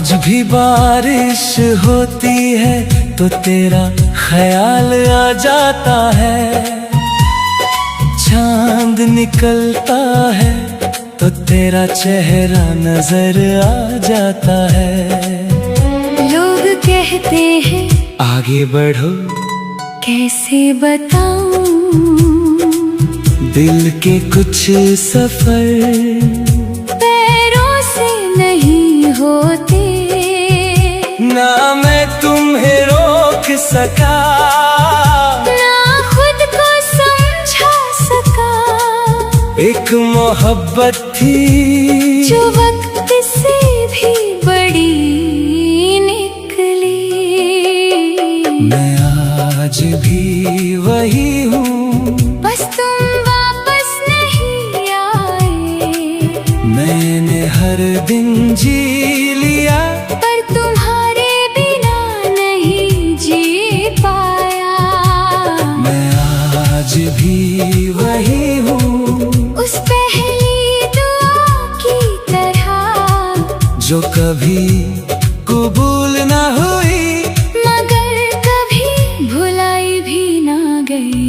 आज भी बारिश होती है तो तेरा ख्याल आ जाता है, चांद निकलता है तो तेरा चेहरा नजर आ जाता है। लोग कहते हैं आगे बढ़ो, कैसे बताऊं दिल के कुछ सफर होते, ना मैं तुम्हें रोक सका, ना खुद को समझा सका। एक मोहब्बत थी जो वक्त से भी बड़ी निकली। मैं आज भी वही हूँ, बस तुम वापस नहीं आए। मैंने हर दिन जी लिया पर तुम्हारे बिना नहीं जी पाया। मैं आज भी वही हूँ, उस पहली दुआ की तरह जो कभी कबूल न हुई, मगर कभी भुलाई भी ना गई।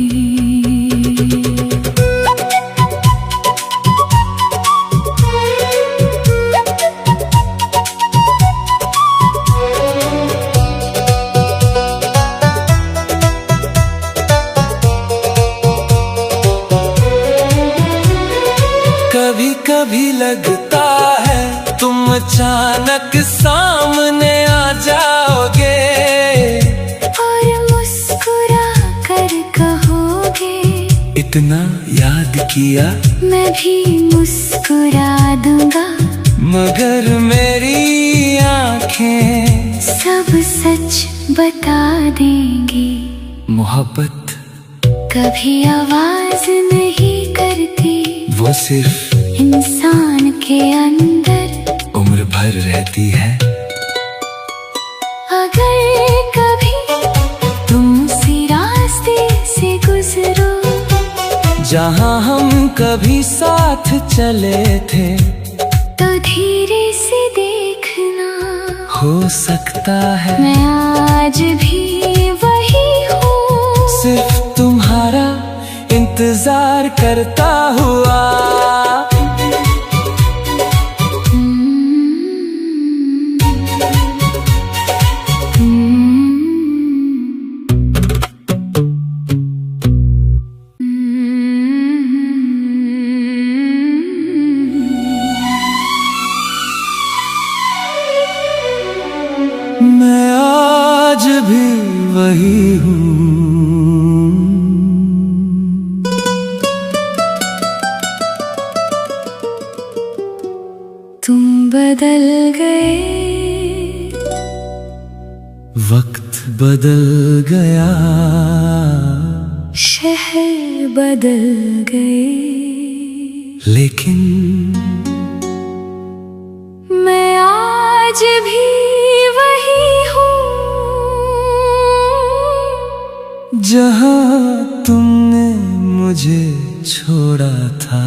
कभी कभी लगता है तुम अचानक सामने आ जाओगे और मुस्कुरा कर कहोगे, इतना याद किया मैं भी मुस्कुरा दूंगा। मगर मेरी आंखें सब सच बता देंगी। मोहब्बत कभी आवाज नहीं करती, वो सिर्फ इंसान के अंदर उम्र भर रहती है। अगर कभी तुम उसी रास्ते से गुजरो जहाँ हम कभी साथ चले थे, तो धीरे से देखना, हो सकता है मैं आज भी वही हूँ, सिर्फ तुम्हारा इंतजार करता हुआ। मैं आज भी वही हूँ, तुम बदल गए, वक्त बदल गया, शहर बदल गए, लेकिन मैं आज भी वही हूँ, जहाँ तुमने मुझे छोड़ा था।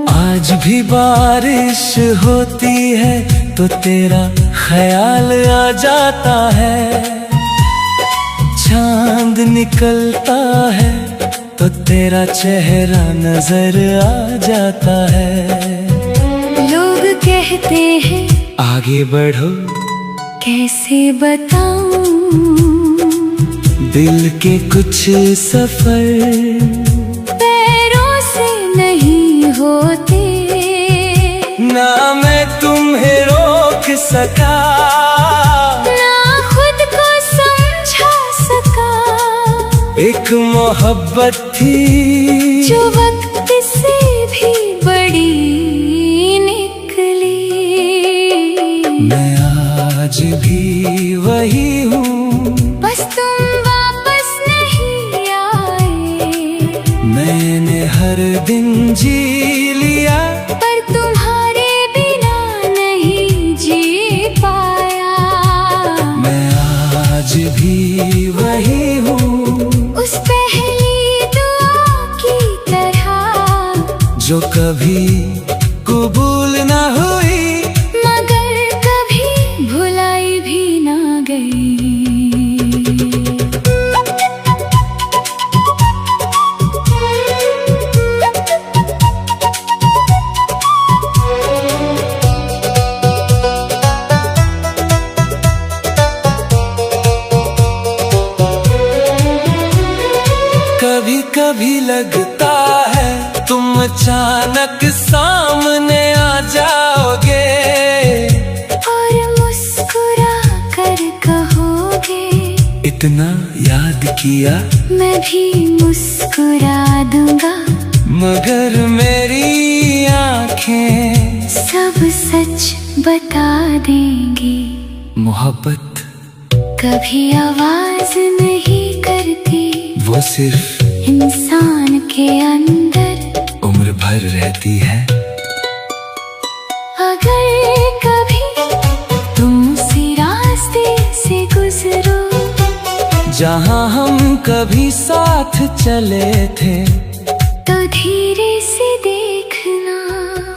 आज भी बारिश होती है तो तेरा ख्याल आ जाता है, चांद निकलता है तो तेरा चेहरा नजर आ जाता है। लोग कहते हैं आगे बढ़ो, कैसे बताऊं दिल के कुछ सफर नहीं होते, ना मैं तुम्हें रोक सका, ना खुद को समझा सका। एक मोहब्बत थी जो वक्त से भी बड़ी निकली। मैं आज भी वही हूँ, बस तुम वापस नहीं आए। मैंने हर दिन जी लिया, पर तुम्हारे बिना नहीं जी पाया। मैं आज भी वही हूँ, उस पहली दुआ की तरह जो कभी कबूल ना हुई, मगर कभी भुलाई भी ना गई। कभी कभी लगता है तुम अचानक सामने आ जाओगे, और मुस्कुरा कर कहोगे, इतना याद किया मैं भी मुस्कुरा दूंगा। मगर मेरी आंखें सब सच बता देंगी। मोहब्बत कभी आवाज नहीं करती, वो सिर्फ इंसान के अंदर उम्र भर रहती है। अगर कभी तुम उसी रास्ते से गुजरो, जहाँ हम कभी साथ चले थे, तो धीरे से देखना,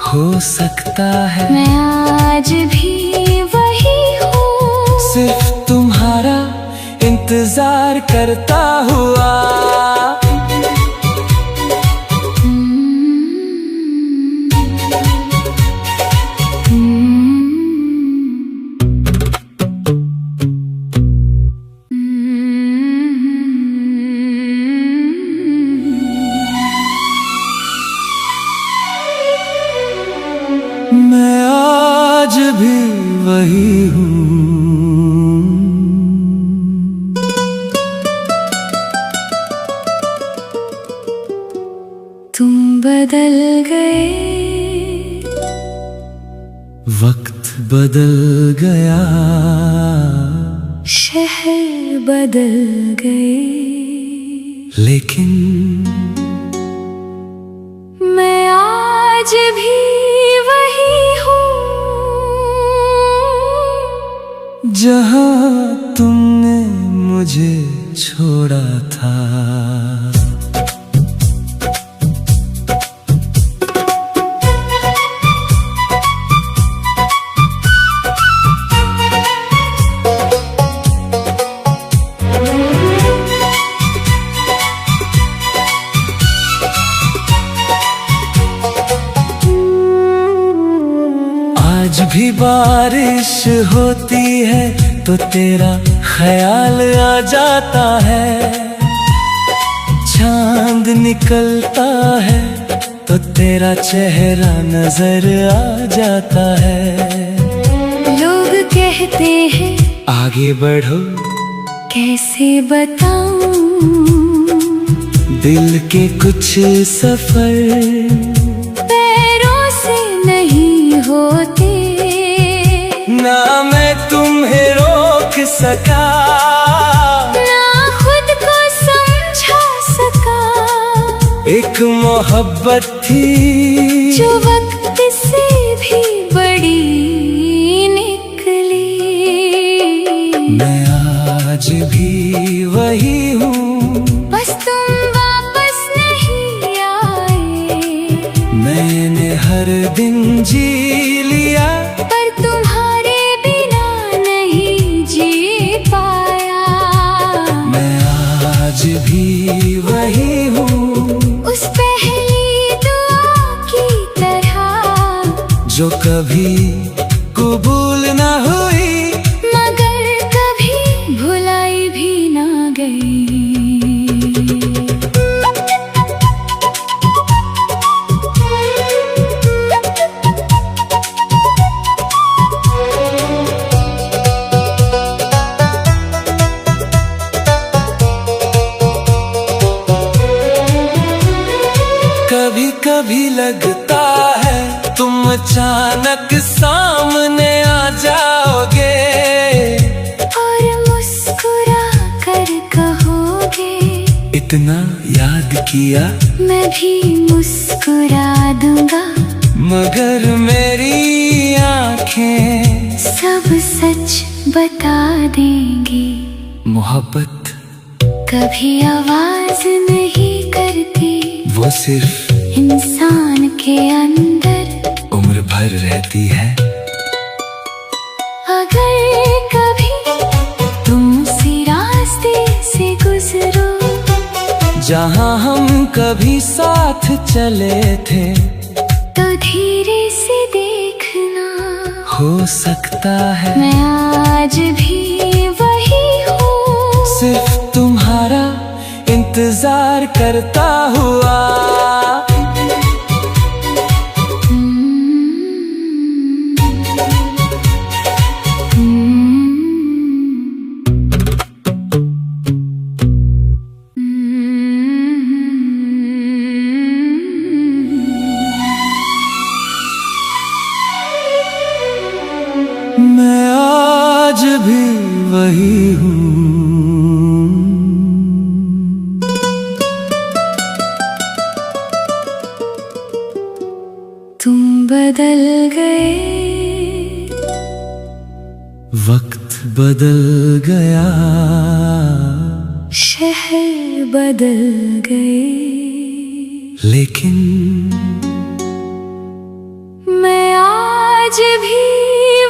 हो सकता है मैं आज भी वही हूँ, सिर्फ तुम्हारा इंतजार करता हुआ। मैं आज भी वही हूँ, तुम बदल गए, वक्त बदल गया, शहर बदल गए, लेकिन मैं आज भी वही हूँ, जहाँ तुमने मुझे छोड़ा था। आज भी बारिश होती है तो तेरा ख्याल आ जाता है, चांद निकलता है तो तेरा चेहरा नजर आ जाता है। लोग कहते हैं आगे बढ़ो, कैसे बताऊं, दिल के कुछ सफर पैरों से नहीं होते, ना मैं तुम्हें रोक सका, ना खुद को समझा सका। एक मोहब्बत थी जो वक्त से भी बड़ी निकली, मैं आज भी वही हूँ, बस तुम वापस नहीं आए। मैंने हर दिन जी लिया, पर तुम्हारे बिना नहीं जी पाया। मैं आज भी वही हूँ, उस पहली दुआ की तरह जो कभी कबूल ना हुई, मगर कभी भुलाई भी ना गई। कभी कभी लगता है तुम अचानक सामने आ जाओगे, और मुस्कुरा कर कहोगे, इतना याद किया मैं भी मुस्कुरा दूंगा, मगर मेरी आंखें सब सच बता देंगी। मोहब्बत कभी आवाज नहीं करती, वो सिर्फ इंसान के अंदर उम्र भर रहती है। अगर कभी तुम उसी रास्ते से गुजरो, जहाँ हम कभी साथ चले थे, तो धीरे से देखना, हो सकता है मैं आज भी वही हूँ, सिर्फ तुम्हारा इंतजार करता हुआ। मैं आज भी वही हूँ। तुम बदल गए, वक्त बदल गया, शहर बदल गए, लेकिन मैं आज भी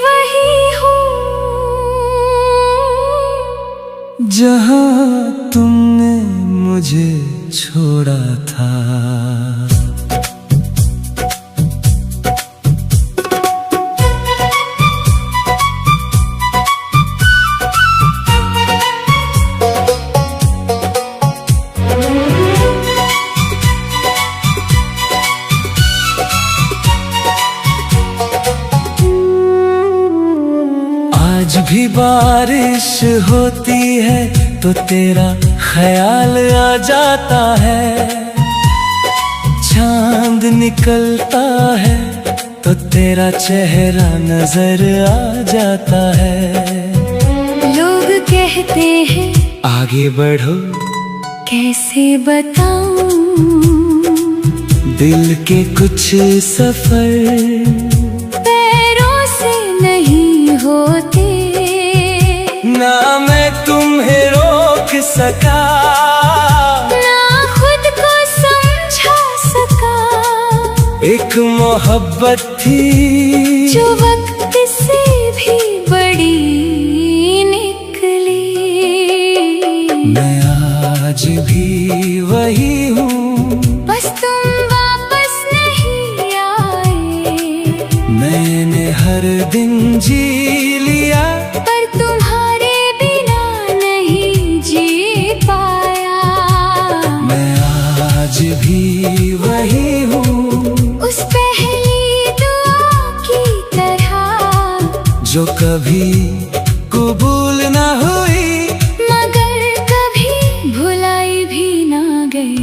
वही हूँ, जहाँ तुमने मुझे छोड़ा था। आज भी बारिश होती है तो तेरा ख्याल आ जाता है, चांद निकलता है तो तेरा चेहरा नजर आ जाता है। लोग कहते हैं आगे बढ़ो, कैसे बताऊं, दिल के कुछ सफर पैरों से नहीं होते, ना मैं तुम्हें रोक सका, ना खुद को समझा सका। एक मोहब्बत थी जो वक्त से भी बड़ी निकली, मैं आज भी वही हूँ, बस तुम वापस नहीं आए। मैंने हर दिन जी लिया, पर तुम्हारे बिना नहीं जी पाया। मैं आज भी वही हूँ, उस पहली दुआ की तरह जो कभी कबूल ना हुई, मगर कभी भुलाई भी ना गई।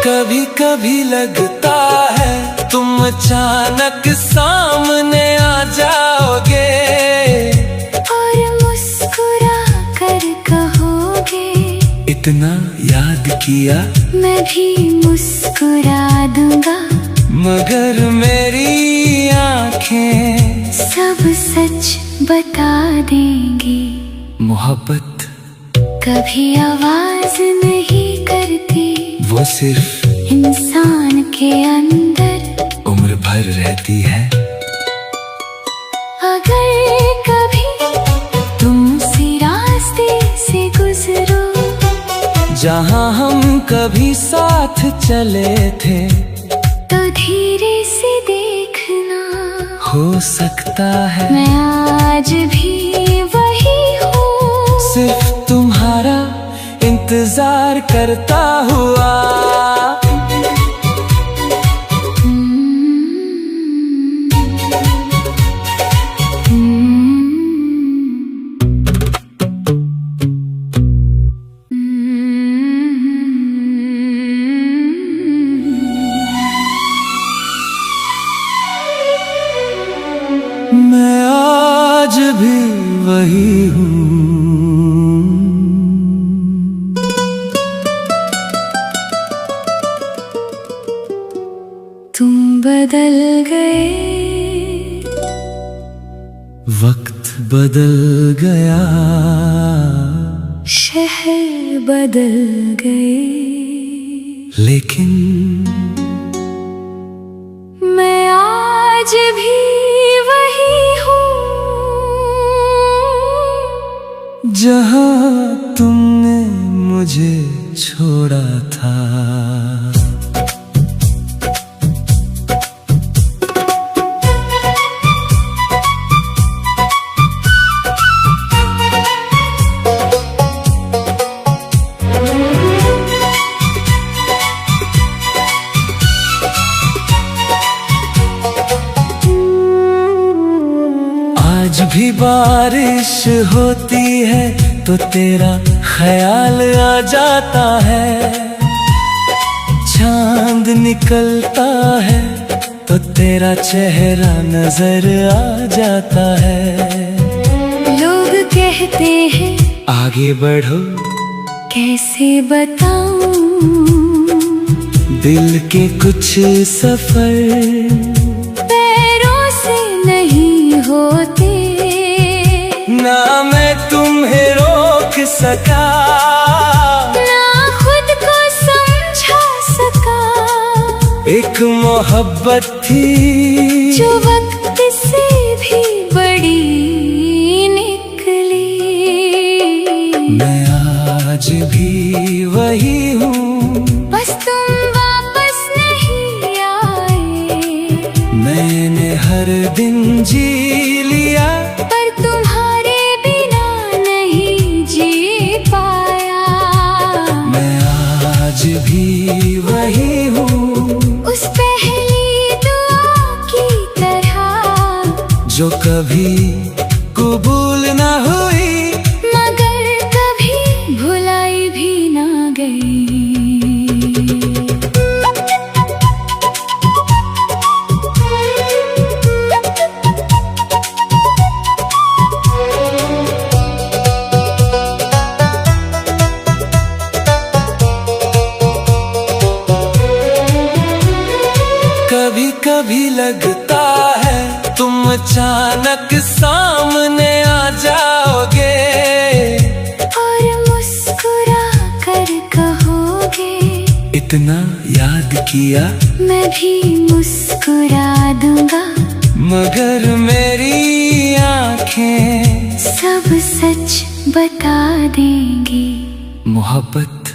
कभी कभी लगता है तुम अचानक सामने आ जाओगे, और मुस्कुरा कर कहोगे, इतना याद किया मैं भी मुस्कुरा दूंगा, मगर मेरी आंखें सब सच बता देंगी। मोहब्बत कभी आवाज नहीं करती, वो सिर्फ इंसान के अंदर उम्र भर रहती है। अगर कभी तुम उसी रास्ते से गुजरो, जहाँ हम कभी साथ चले थे, तो धीरे से देखना, हो सकता है मैं आज भी वही हूँ, सिर्फ तुम्हारा इंतजार करता हुआ। बदल गए, वक्त बदल गया, शहर बदल गए, लेकिन मैं आज भी वही हूँ जहाँ तुमने मुझे छोड़ा था। आज भी बारिश होती है तो तेरा ख्याल आ जाता है, चांद निकलता है तो तेरा चेहरा नजर आ जाता है। लोग कहते हैं आगे बढ़ो, कैसे बताऊं, दिल के कुछ सफर पैरों से नहीं होते, ना मैं तुम्हें रोक सका, ना खुद को समझा सका। एक मोहब्बत थी जो वक्त से भी बड़ी निकली, मैं आज भी वही हूँ, बस तुम वापस नहीं आए। मैंने हर दिन जी लिया पर तुम्हारे बिना नहीं जी पाया। मैं आज भी वही हूँ, उस पहली दुआ की तरह जो कभी कबूल ना हुई, मगर कभी भुलाई भी ना गई। कभी कभी लगता है तुम अचानक सामने आ जाओगे, और मुस्कुरा कर कहोगे, इतना याद किया मैं भी मुस्कुरा दूंगा। मगर मेरी आंखें सब सच बता देंगी। मोहब्बत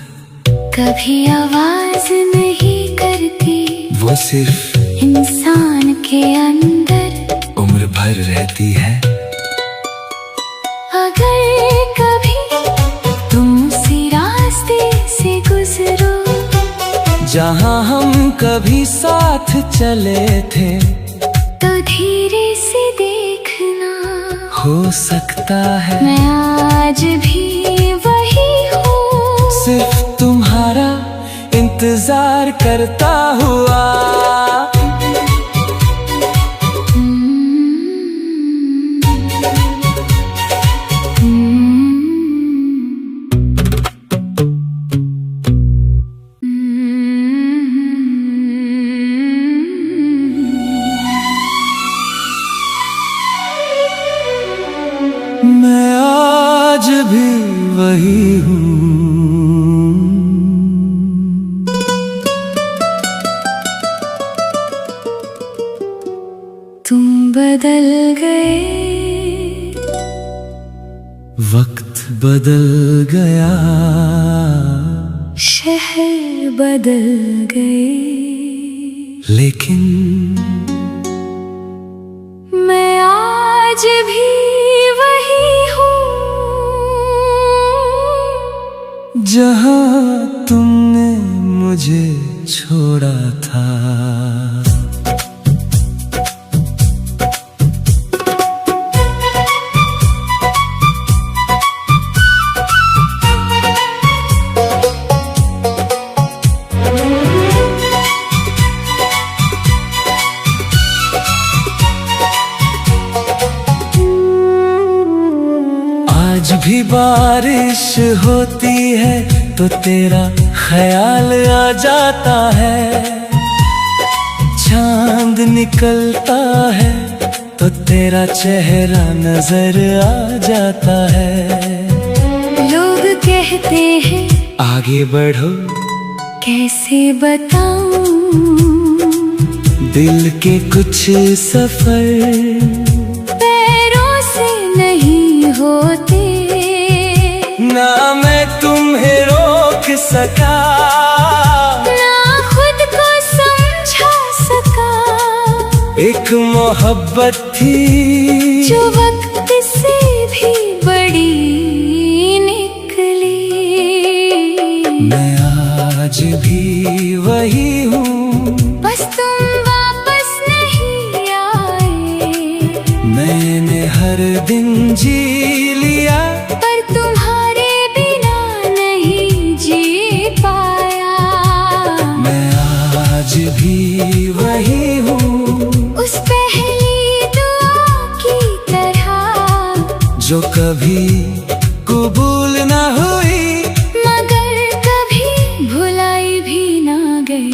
कभी आवाज नहीं करती, वो सिर्फ इंसान के अंदर उम्र भर रहती है। अगर कभी तुम उसी रास्ते से गुजरो, जहाँ हम कभी साथ चले थे, तो धीरे से देखना, हो सकता है मैं आज भी वही हूँ, सिर्फ तुम्हारा इंतजार करता हुआ। मैं आज भी वही हूँ, तुम बदल गए, वक्त बदल गया, शहर बदल गए, लेकिन मैं आज भी वही हूँ जहाँ तुमने मुझे छोड़ा था। आज भी बारिश होती है तो तेरा ख्याल आ जाता है, चांद निकलता है तो तेरा चेहरा नजर आ जाता है। लोग कहते हैं आगे बढ़ो, कैसे बताऊं, दिल के कुछ सफर पैरों से नहीं होते। ना मैं तुम्हें रोक सका, ना खुद को समझा सका। एक मोहब्बत थी जो वक्त से भी बड़ी निकली। मैं आज भी वही हूँ, बस तुम वापस नहीं आए। मैंने हर दिन जी लिया पर तुम्हारे बिना नहीं जी पाया। मैं आज भी वही हूँ, उस पहली दुआ की तरह जो कभी कबूल न हुई मगर कभी भुलाई भी ना गई।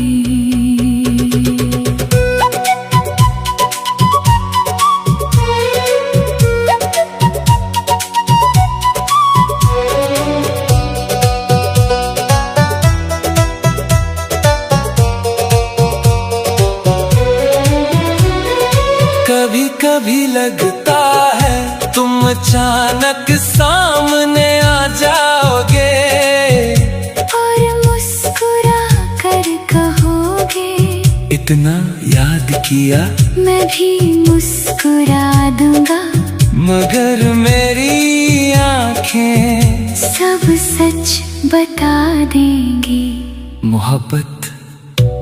कभी कभी लगता है तुम अचानक सामने आ जाओगे और मुस्कुरा कर कहोगे, इतना याद किया मैं भी मुस्कुरा दूंगा। मगर मेरी आंखें सब सच बता देंगी। मोहब्बत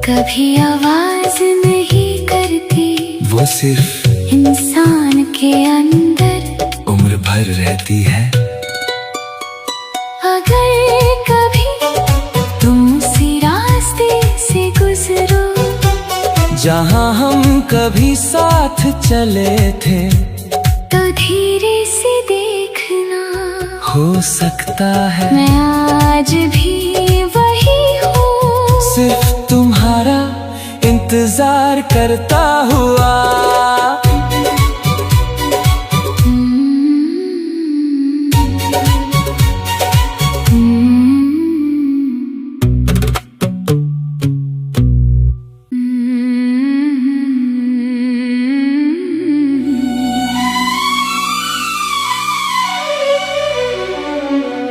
कभी आवाज नहीं करती, वो सिर्फ इंसान के अंदर उम्र भर रहती है। अगर कभी तुम उसी रास्ते से गुजरो जहाँ हम कभी साथ चले थे, तो धीरे से देखना, हो सकता है मैं आज भी वही हूँ। सिर्फ तुम्हारा इंतजार करता हुआ।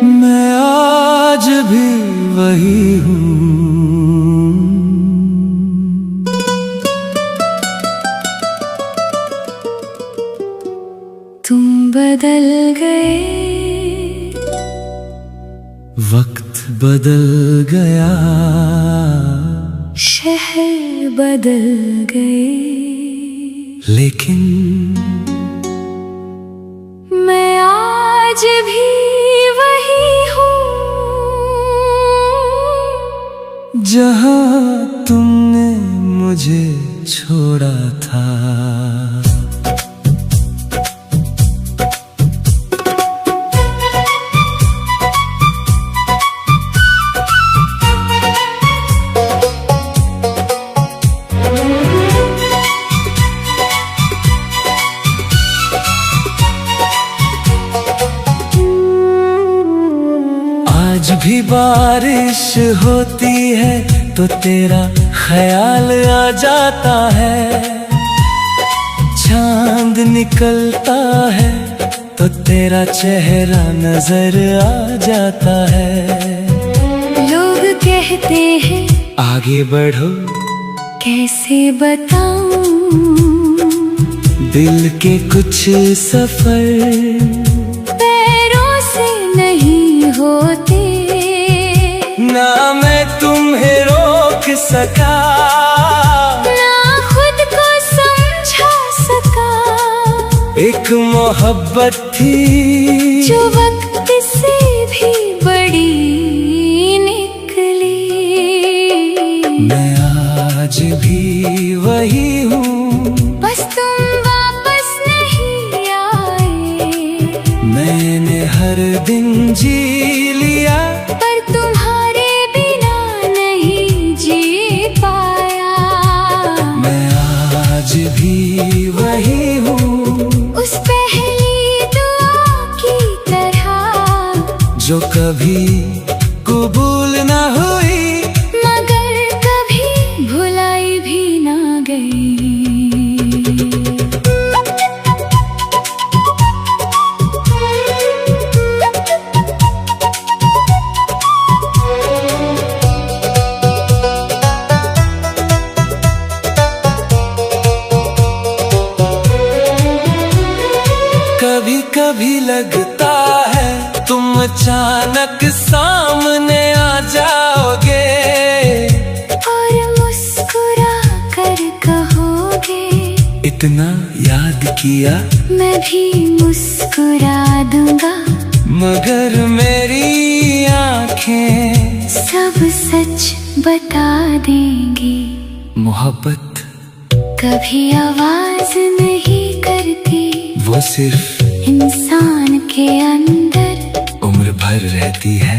मैं आज भी वही हूँ, तुम बदल गए, वक्त बदल गया, शहर बदल गए, लेकिन मैं आज भी वही हूँ जहाँ तुमने मुझे छोड़ा था। आज भी बारिश होती है तो तेरा ख्याल आ जाता है। चांद निकलता है तो तेरा चेहरा नजर आ जाता है। लोग कहते हैं आगे बढ़ो, कैसे बताऊं, दिल के कुछ सफर पैरों से नहीं होते। ना मैं तुम्हें रोक सका, ना खुद को समझा सका। एक मोहब्बत थी जो वक्त से भी बड़ी निकली। मैं आज भी वही हूँ, बस तुम वापस नहीं आए। मैंने हर दिन जी लिया पर तुम्हारे बिना नहीं जी पाया। मैं जो कभी कबूल न हुई, मगर कभी भुलाई भी ना गई। कभी कभी लगता है तुम अचानक सामने आ जाओगे, और मुस्कुरा कर कहोगे, इतना याद किया मैं भी मुस्कुरा दूंगा। मगर मेरी आंखें सब सच बता देंगी। मोहब्बत कभी आवाज नहीं करती, वो सिर्फ इंसान के अंदर उम्र भर रहती है।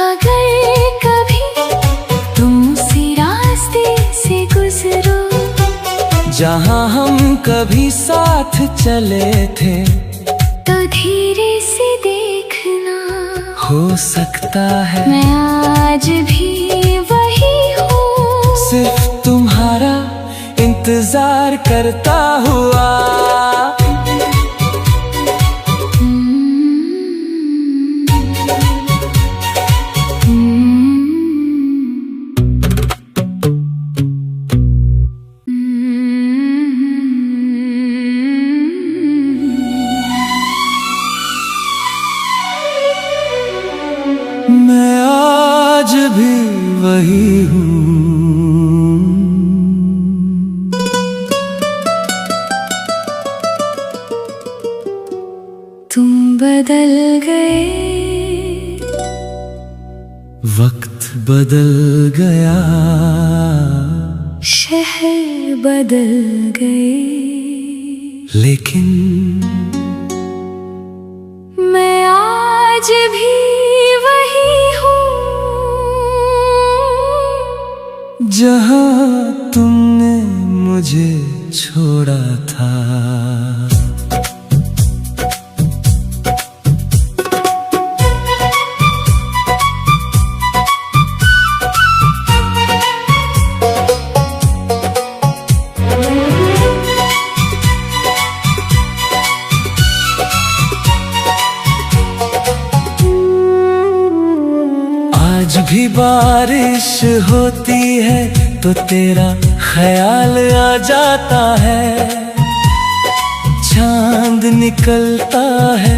अगर कभी तुम उसी रास्ते से गुजरो, जहाँ हम कभी साथ चले थे, तो धीरे से देखना, हो सकता है मैं आज भी वही हूँ, सिर्फ तुम्हारा इंतजार करता हुआ। मैं आज भी वही हूँ, तुम बदल गए, वक्त बदल गया, शहर बदल गए, लेकिन मैं आज भी वही हूँ, जहाँ तुमने मुझे छोड़ा था। आज भी बारिश होती है तो तेरा ख्याल आ जाता है, चांद निकलता है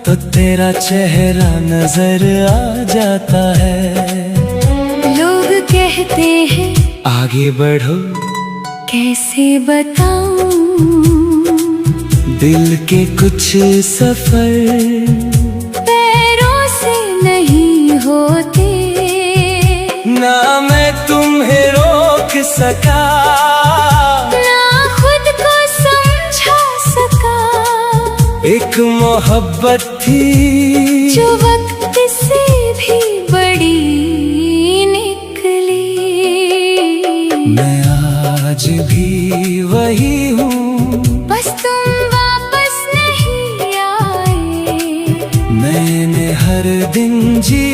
तो तेरा चेहरा नजर आ जाता है। लोग कहते हैं आगे बढ़ो, कैसे बताऊं, दिल के कुछ सफर पैरों से नहीं होते, ना मैं तुम्हें रोक सका, ना खुद को समझा सका। एक मोहब्बत थी जो वक्त से भी बड़ी निकली, मैं आज भी वही हूँ, बस तुम वापस नहीं आए। मैंने हर दिन जी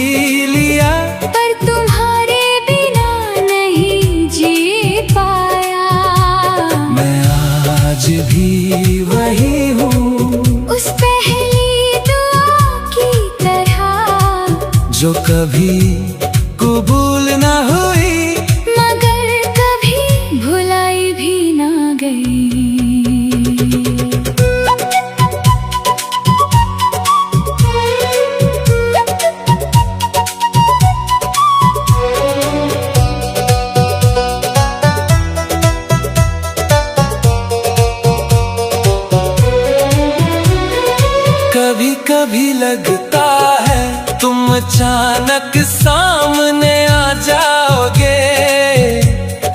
लिया, पर तुम्हारे बिना नहीं जी पाया। मैं आज भी वही हूँ, उस पहली दुआ की तरह, जो कभी कबूल न हुई, मगर कभी भुलाई भी ना गई। कभी कभी लगता है तुम अचानक सामने आ जाओगे,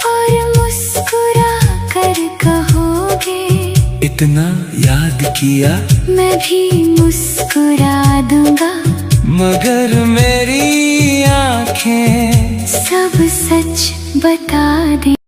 और मुस्कुरा कर कहोगे, इतना याद किया मैं भी मुस्कुरा दूंगा। मगर मेरी आंखें सब सच बता दे।